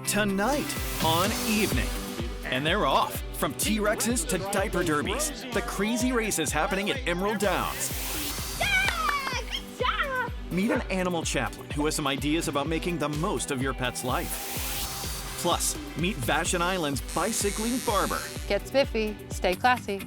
tonight on Evening. And they're off. From T-Rexes to diaper derbies, the crazy races happening at Emerald Downs. Yeah, good job! Meet an animal chaplain who has some ideas about making the most of your pet's life. Plus, meet Vashon Island's bicycling Barber. Get spiffy, stay classy.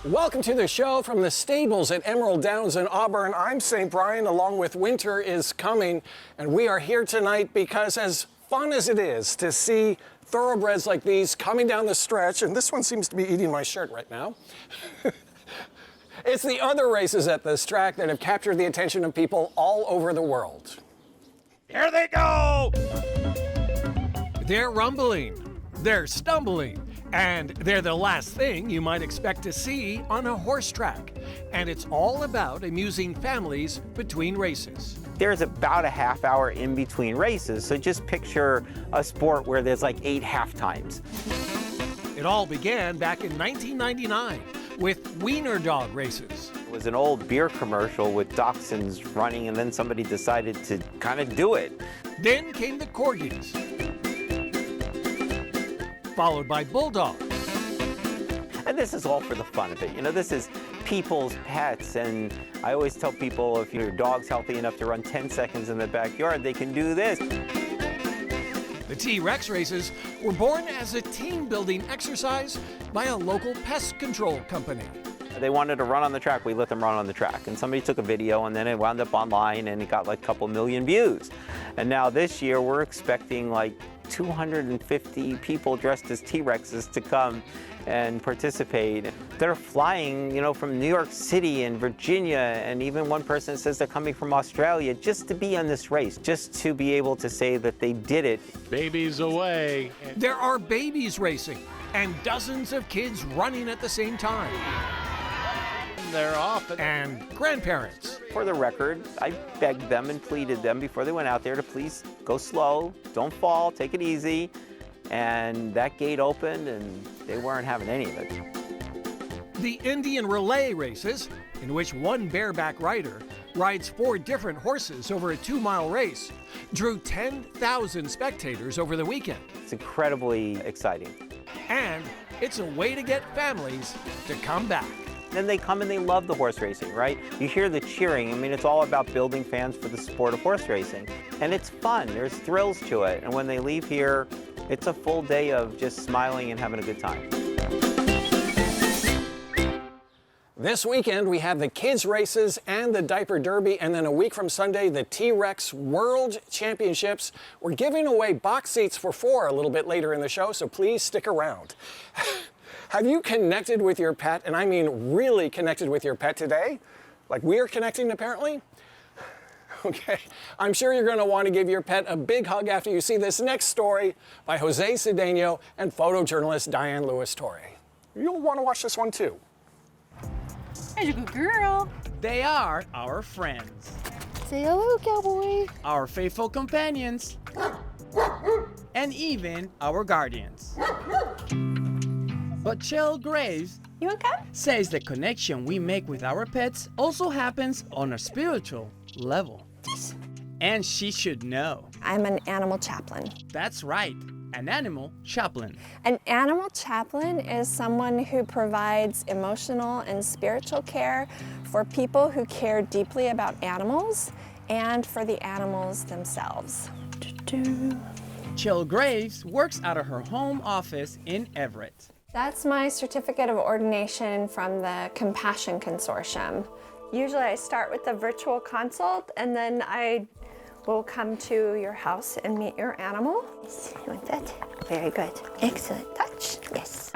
Welcome to the show from the stables at Emerald Downs in Auburn. I'm St. Brian, along with Winter is Coming, and we are here tonight because as fun as it is to see thoroughbreds like these coming down the stretch, and this one seems to be eating my shirt right now, it's the other races at this track that have captured the attention of people all over the world. Here they go! They're rumbling, they're stumbling, and they're the last thing you might expect to see on a horse track. And it's all about amusing families between races. There's about a half hour in between races, so just picture a sport where there's like 8 half times. It all began back in 1999 with wiener dog races. It was an old beer commercial with dachshunds running, and then somebody decided to kind of do it. Then came the corgis, followed by bulldogs. And this is all for the fun of it. You know, this is people's pets, and I always tell people if your dog's healthy enough to run 10 seconds in the backyard, they can do this. The T-Rex races were born as a team-building exercise by a local pest control company. They wanted to run on the track, we let them run on the track. And somebody took a video, and then it wound up online, and it got like a couple million views. And now this year, we're expecting like 250 people dressed as T-Rexes to come and participate. They're flying, you know, from New York City and Virginia, and even one person says they're coming from Australia just to be on this race, just to be able to say that they did it. Babies away. There are babies racing and dozens of kids running at the same time. They're off. And grandparents. For the record, I begged them and pleaded them before they went out there to please go slow, don't fall, take it easy. And that gate opened, and they weren't having any of it. The Indian relay races, in which one bareback rider rides 4 different horses over a 2-mile race, drew 10,000 spectators over the weekend. It's incredibly exciting. And it's a way to get families to come back. Then they come and they love the horse racing, right? You hear the cheering. I mean, it's all about building fans for the sport of horse racing. And it's fun. There's thrills to it. And when they leave here, it's a full day of just smiling and having a good time. This weekend, we have the kids' races and the diaper derby, and then a week from Sunday, the T-Rex World Championships. We're giving away box seats for 4 a little bit later in the show, so please stick around. Have you connected with your pet, and I mean really connected with your pet today? Like we're connecting, apparently? Okay, I'm sure you're going to want to give your pet a big hug after you see this next story by Jose Cedeno and photojournalist Diane Lewis-Torrey. You'll want to watch this one too. There's a good girl. They are our friends, Say hello, cowboy. our faithful companions, and even our guardians. But Chell Graves You want to come? says the connection we make with our pets also happens on a spiritual level. And she should know. I'm an animal chaplain. That's right, an animal chaplain. An animal chaplain is someone who provides emotional and spiritual care for people who care deeply about animals and for the animals themselves. Chell Graves works out of her home office in Everett. That's my certificate of ordination from the Compassion Consortium. Usually I start with the virtual consult, and then I will come to your house and meet your animal. Yes, you want that? Very good. Excellent. Touch. Yes.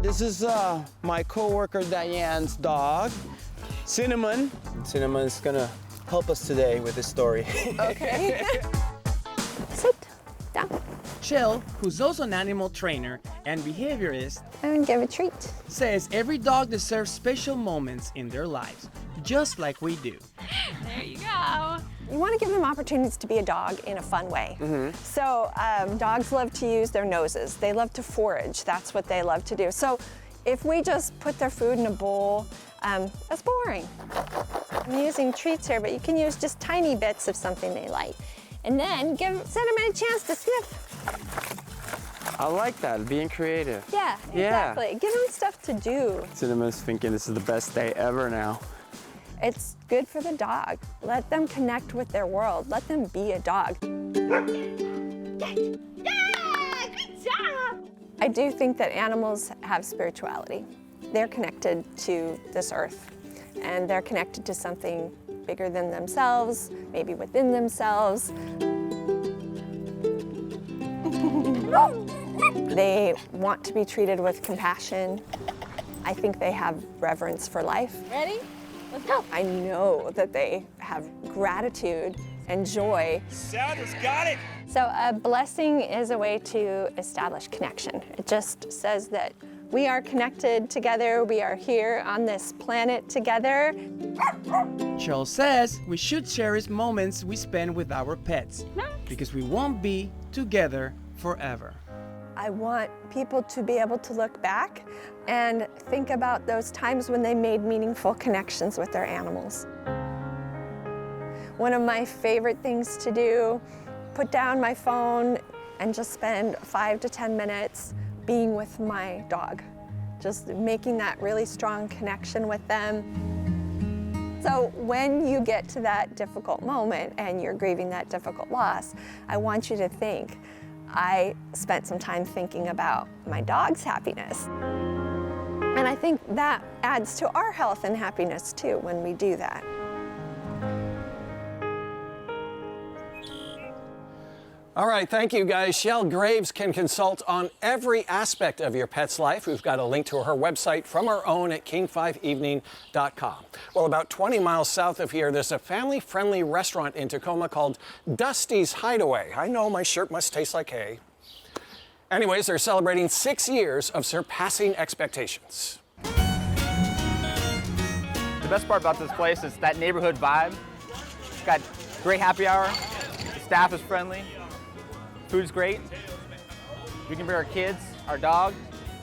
This is my coworker Diane's dog, Cinnamon. Cinnamon's gonna help us today with this story. Okay. Sit down. Chell, who's also an animal trainer and behaviorist, And give a treat. says every dog deserves special moments in their lives, just like we do. There you go. You want to give them opportunities to be a dog in a fun way. So dogs love to use their noses. They love to forage. That's what they love to do. So if we just put their food in a bowl, that's boring. I'm using treats here, but you can use just tiny bits of something they like. And then send them a chance to sniff. I like that, being creative. Yeah, exactly. Give them stuff to do. Cinnamon's thinking this is the best day ever now. It's good for the dog. Let them connect with their world. Let them be a dog. Yeah, good job! I do think that animals have spirituality. They're connected to this earth, and they're connected to something bigger than themselves, maybe within themselves. They want to be treated with compassion. I think they have reverence for life. Ready? Let's go. I know that they have gratitude and joy. Sounders got it! So a blessing is a way to establish connection. It just says that we are connected together, we are here on this planet together. Charles says we should cherish moments we spend with our pets because we won't be together forever. I want people to be able to look back and think about those times when they made meaningful connections with their animals. One of my favorite things to do, put down my phone and just spend 5 to 10 minutes being with my dog, just making that really strong connection with them. So when you get to that difficult moment and you're grieving that difficult loss, I want you to think, I spent some time thinking about my dog's happiness. And I think that adds to our health and happiness too when we do that. All right, thank you guys. Shell Graves can consult on every aspect of your pet's life. We've got a link to her website from our own at king5evening.com. Well, about 20 miles south of here, there's a family-friendly restaurant in Tacoma called Dusty's Hideaway. I know my shirt must taste like hay. Anyways, they're celebrating 6 years of surpassing expectations. The best part about this place is that neighborhood vibe. It's got great happy hour. The staff is friendly. Food's great. We can bring our kids, our dog,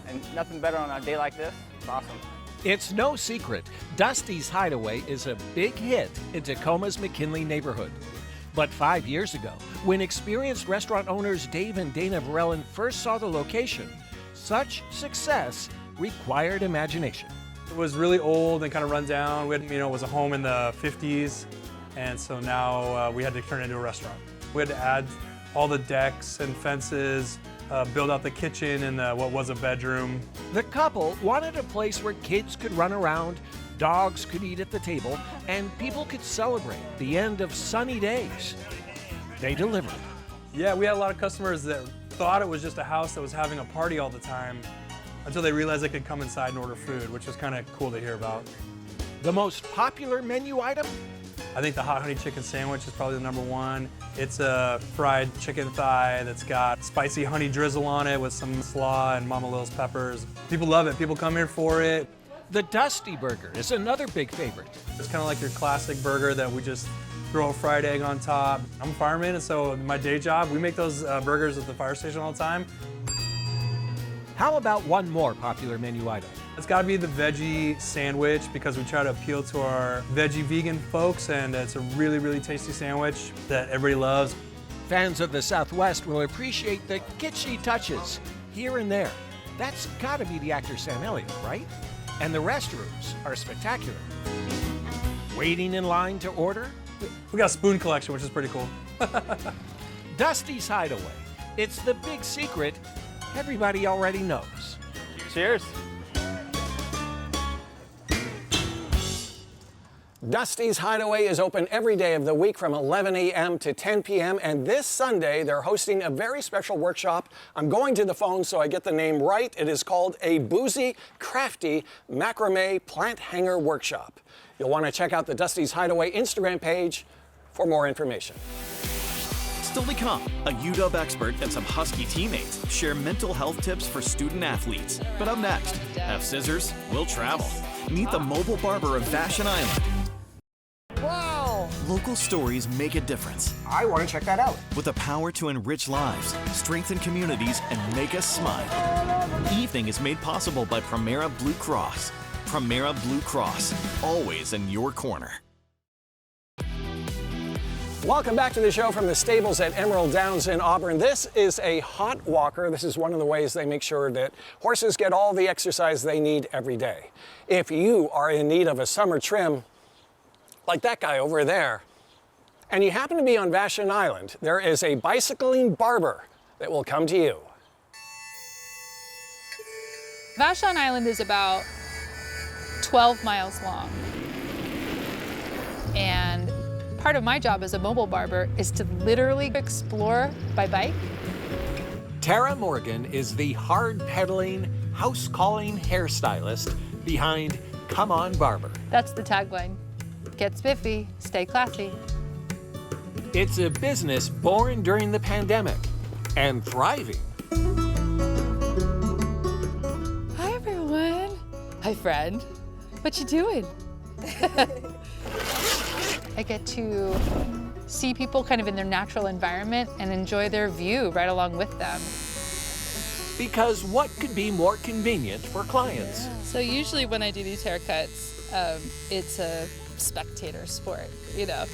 and nothing better on a day like this. It's awesome. It's no secret, Dusty's Hideaway is a big hit in Tacoma's McKinley neighborhood. But 5 years ago, when experienced restaurant owners Dave and Dana Varellen first saw the location, such success required imagination. It was really old and kind of run down. We had, it was a home in the 50s, and so now we had to turn it into a restaurant. We had to add all the decks and fences, build out the kitchen and what was a bedroom. The couple wanted a place where kids could run around, dogs could eat at the table, and people could celebrate the end of sunny days. They delivered. Yeah, we had a lot of customers that thought it was just a house that was having a party all the time until they realized they could come inside and order food, which was kind of cool to hear about. The most popular menu item? I think the hot honey chicken sandwich is probably the #1. It's a fried chicken thigh that's got spicy honey drizzle on it with some slaw and Mama Lil's peppers. People love it. People come here for it. The Dusty Burger is another big favorite. It's kind of like your classic burger that we just throw a fried egg on top. I'm a fireman, and so my day job, we make those burgers at the fire station all the time. How about one more popular menu item? It's got to be the veggie sandwich because we try to appeal to our veggie vegan folks, and it's a really, really tasty sandwich that everybody loves. Fans of the Southwest will appreciate the kitschy touches here and there. That's got to be the actor Sam Elliott, right? And the restrooms are spectacular. Waiting in line to order? We got a spoon collection, which is pretty cool. Dusty's Hideaway. It's the big secret everybody already knows. Cheers. Dusty's Hideaway is open every day of the week from 11 a.m. to 10 p.m. And this Sunday, they're hosting a very special workshop. I'm going to the phone so I get the name right. It is called a Boozy, Crafty Macrame Plant Hanger Workshop. You'll want to check out the Dusty's Hideaway Instagram page for more information. Still to come, a UW expert and some Husky teammates share mental health tips for student athletes. But up next, have scissors, we'll travel. Meet the mobile barber of Vashon Island. Wow, Local stories make a difference. I want to check that out. With the power to enrich lives, strengthen communities, and make us smile. Evening is made possible by Primera Blue Cross. Primera Blue Cross, always in your corner. Welcome back to the show from the stables at Emerald Downs in Auburn. This is a hot walker. This is one of the ways they make sure that horses get all the exercise they need every day. If you are in need of a summer trim, like that guy over there, and you happen to be on Vashon Island, there is a bicycling barber that will come to you. Vashon Island is about 12 miles long. And part of my job as a mobile barber is to literally explore by bike. Tara Morgan is the hard-pedaling, house-calling hairstylist behind Come On Barber. That's the tagline. Get spiffy, stay classy. It's a business born during the pandemic and thriving. Hi, everyone. Hi, friend. What you doing? I get to see people kind of in their natural environment and enjoy their view right along with them. Because what could be more convenient for clients? So usually when I do these haircuts, it's a spectator sport, you know.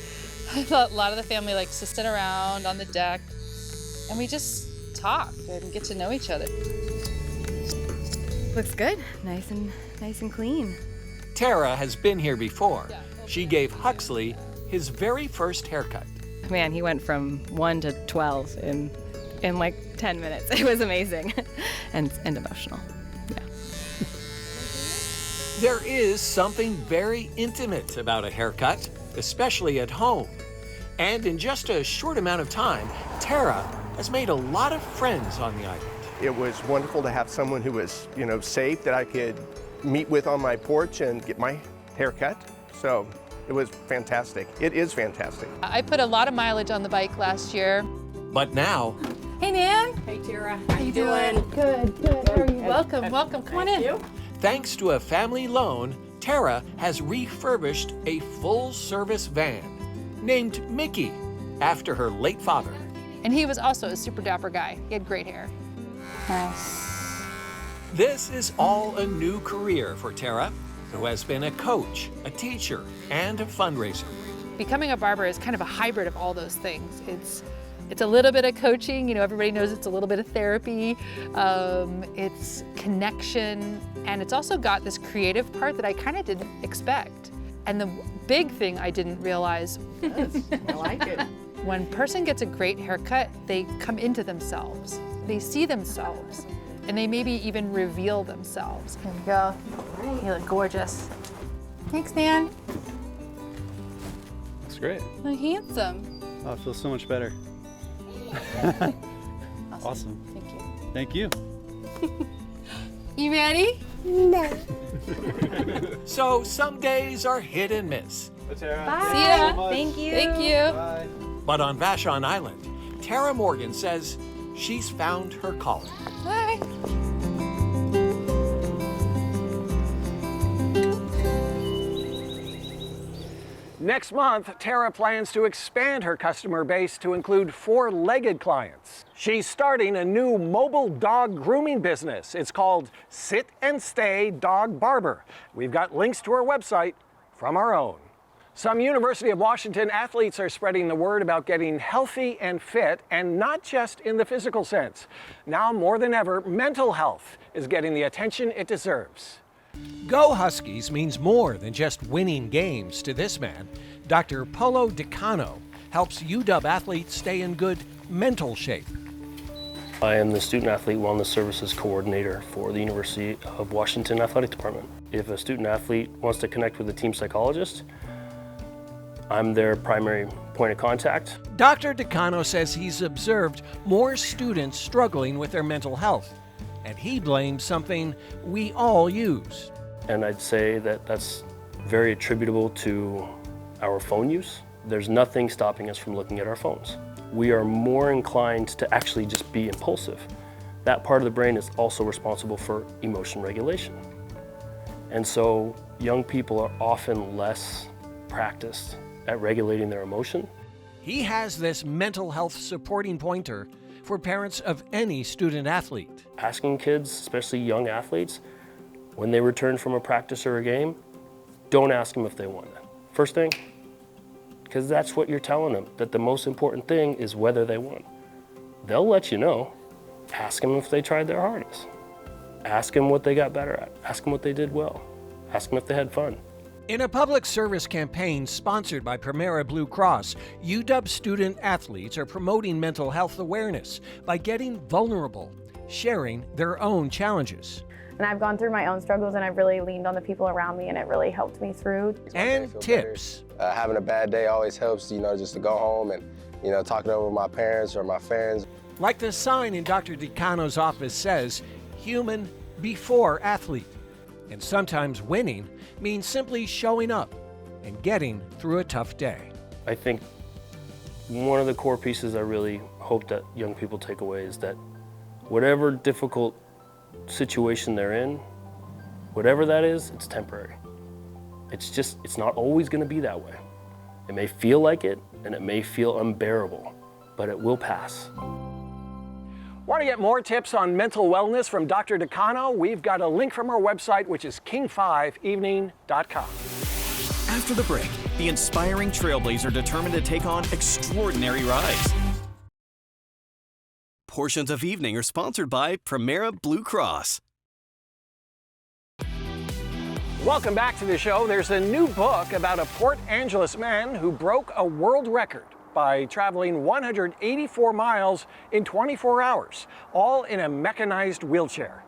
A lot of the family likes to sit around on the deck and we just talk and get to know each other. Looks good. Nice and clean. Tara has been here before. She gave Huxley his very first haircut. Man, he went from 1 to 12 in like 10 minutes. It was amazing and emotional. Yeah. There is something very intimate about a haircut, especially at home. And in just a short amount of time, Tara has made a lot of friends on the island. It was wonderful to have someone who was, safe, that I could meet with on my porch and get my hair cut. So it was fantastic. It is fantastic. I put a lot of mileage on the bike last year. But now... Hey, Nan. Hey, Tara. How you doing? Good. How are you? Welcome. Come on in. Thanks to a family loan, Tara has refurbished a full-service van named Mickey after her late father. And he was also a super dapper guy. He had great hair. Nice. This is all a new career for Tara, who has been a coach, a teacher, and a fundraiser. Becoming a barber is kind of a hybrid of all those things. It's a little bit of coaching, everybody knows it's a little bit of therapy, it's connection, and it's also got this creative part that I kind of didn't expect. And the big thing I didn't realize, I like it. when a person gets a great haircut, they come into themselves. They see themselves, and they maybe even reveal themselves. Here we go. You look gorgeous. Thanks, Nan. Looks great. So handsome. Oh, it feels so much better. Awesome. Thank you. Thank you. You ready? No. So some days are hit and miss. Bye. See ya. Thank you. Thank you. Bye. But on Vashon Island, Tara Morgan says she's found her calling. Bye. Next month, Tara plans to expand her customer base to include four-legged clients. She's starting a new mobile dog grooming business. It's called Sit and Stay Dog Barber. We've got links to her website from our own. Some University of Washington athletes are spreading the word about getting healthy and fit, and not just in the physical sense. Now more than ever, mental health is getting the attention it deserves. Go Huskies means more than just winning games to this man. Dr. Polo Decano helps UW athletes stay in good mental shape. I am the Student Athlete Wellness Services Coordinator for the University of Washington Athletic Department. If a student athlete wants to connect with a team psychologist, I'm their primary point of contact. Dr. Decano says he's observed more students struggling with their mental health, and he blames something we all use. And I'd say that that's very attributable to our phone use. There's nothing stopping us from looking at our phones. We are more inclined to actually just be impulsive. That part of the brain is also responsible for emotion regulation. And so young people are often less practiced at regulating their emotion. He has this mental health supporting pointer for parents of any student athlete. Asking kids, especially young athletes, when they return from a practice or a game, don't ask them if they won. First thing, because that's what you're telling them, that the most important thing is whether they won. They'll let you know. Ask them if they tried their hardest. Ask them what they got better at. Ask them what they did well. Ask them if they had fun. In a public service campaign sponsored by Primera Blue Cross, UW student athletes are promoting mental health awareness by getting vulnerable, sharing their own challenges. And I've gone through my own struggles, and I've really leaned on the people around me, and it really helped me through. And tips. Having a bad day always helps, just to go home and, talk it over with my parents or my friends. Like the sign in Dr. DeCano's office says, human before athlete. And sometimes winning means simply showing up and getting through a tough day. I think one of the core pieces I really hope that young people take away is that whatever difficult situation they're in, whatever that is, it's temporary. It's not always going to be that way. It may feel like it, and it may feel unbearable, but it will pass. Want to get more tips on mental wellness from Dr. DeCano? We've got a link from our website, which is king5evening.com. After the break, the inspiring trailblazer determined to take on extraordinary rides. Portions of Evening are sponsored by Primera Blue Cross. Welcome back to the show. There's a new book about a Port Angeles man who broke a world record by traveling 184 miles in 24 hours, all in a mechanized wheelchair.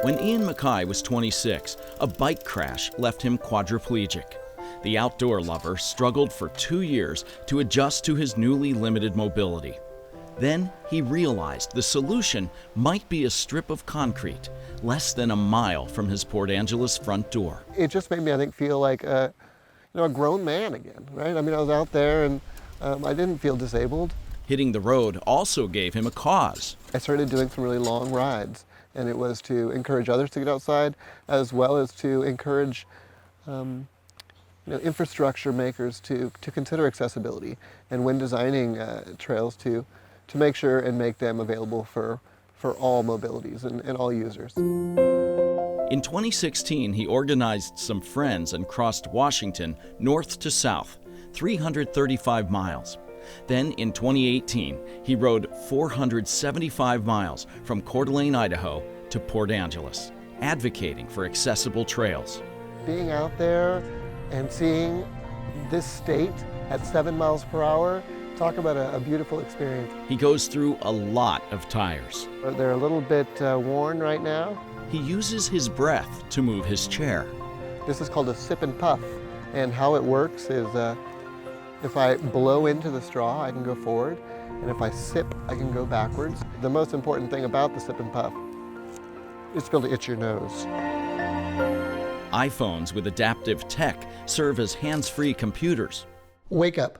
When Ian Mackay was 26, a bike crash left him quadriplegic. The outdoor lover struggled for 2 years to adjust to his newly limited mobility. Then he realized the solution might be a strip of concrete less than a mile from his Port Angeles front door. It just made me, I think, feel like a grown man again, right? I mean, I was out there and I didn't feel disabled. Hitting the road also gave him a cause. I started doing some really long rides, and it was to encourage others to get outside, as well as to encourage infrastructure makers to consider accessibility, and when designing trails to make sure and make them available for all mobilities and all users. In 2016, he organized some friends and crossed Washington north to south, 335 miles. Then in 2018, he rode 475 miles from Coeur d'Alene, Idaho to Port Angeles, advocating for accessible trails. Being out there and seeing this state at 7 miles per hour, talk about a beautiful experience. He goes through a lot of tires. They're a little bit worn right now. He uses his breath to move his chair. This is called a sip and puff, and how it works is if I blow into the straw, I can go forward, and if I sip, I can go backwards. The most important thing about the sip and puff is to be able to itch your nose. iPhones with adaptive tech serve as hands-free computers. Wake up.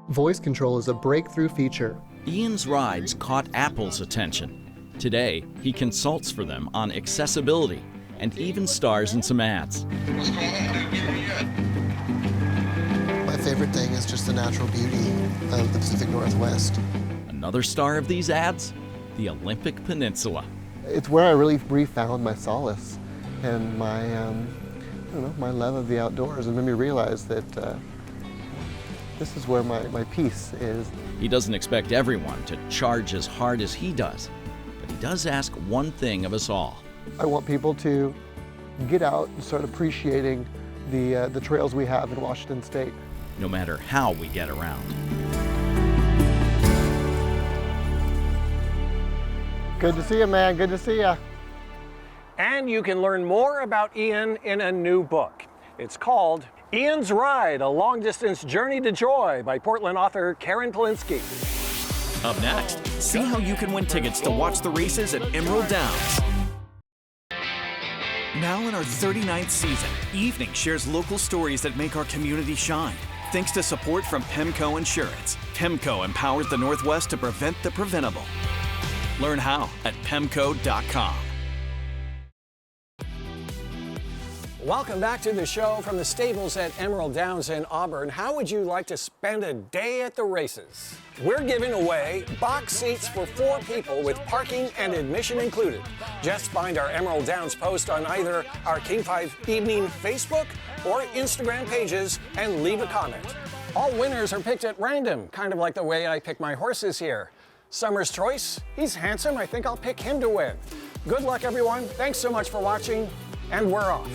Voice control is a breakthrough feature. Ian's rides caught Apple's attention. Today, he consults for them on accessibility and even stars in some ads. My favorite thing is just the natural beauty of the Pacific Northwest. Another star of these ads? The Olympic Peninsula. It's where I really refound my solace and my, my love of the outdoors, and made me realize that this is where my peace is. He doesn't expect everyone to charge as hard as he does, but he does ask one thing of us all. I want people to get out and start appreciating the trails we have in Washington State. No matter how we get around. Good to see you, man. Good to see you. And you can learn more about Ian in a new book. It's called Ian's Ride, A Long-Distance Journey to Joy by Portland author Karen Polinsky. Up next, see how you can win tickets to watch the races at Emerald Downs. Now in our 39th season, Evening shares local stories that make our community shine. Thanks to support from PEMCO Insurance. PEMCO empowers the Northwest to prevent the preventable. Learn how at PEMCO.com. Welcome back to the show from the stables at Emerald Downs in Auburn. How would you like to spend a day at the races? We're giving away box seats for 4 people with parking and admission included. Just find our Emerald Downs post on either our King 5 Evening Facebook or Instagram pages and leave a comment. All winners are picked at random, kind of like the way I pick my horses here. Summer's Choice, he's handsome. I think I'll pick him to win. Good luck, everyone. Thanks so much for watching, and we're off.